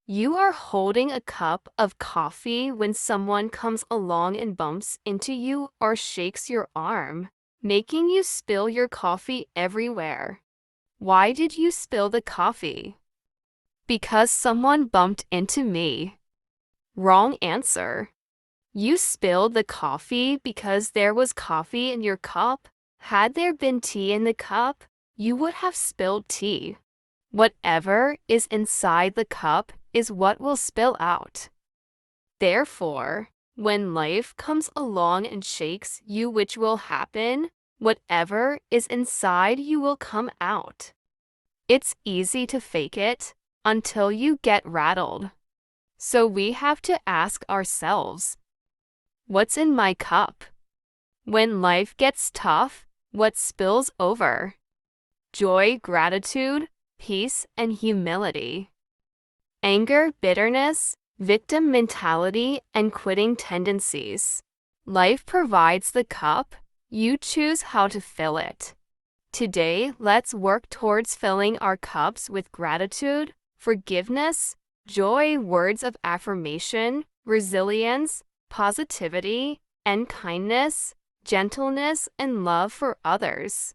You are holding a cup of coffee when someone comes along and bumps into you or shakes your arm, making you spill your coffee everywhere. Why did you spill the coffee? Because someone bumped into me. Wrong answer. You spilled the coffee because there was coffee in your cup. Had there been tea in the cup, you would have spilled tea. Whatever is inside the cup is what will spill out. Therefore, when life comes along and shakes you, which will happen, whatever is inside you will come out. It's easy to fake it until you get rattled. So we have to ask ourselves, what's in my cup? When life gets tough, what spills over? Joy, gratitude, peace, and humility. Anger, bitterness, victim mentality, and quitting tendencies. Life provides the cup, you choose how to fill it. Today, let's work towards filling our cups with gratitude, forgiveness, joy, words of affirmation, resilience, positivity, and kindness, gentleness, and love for others.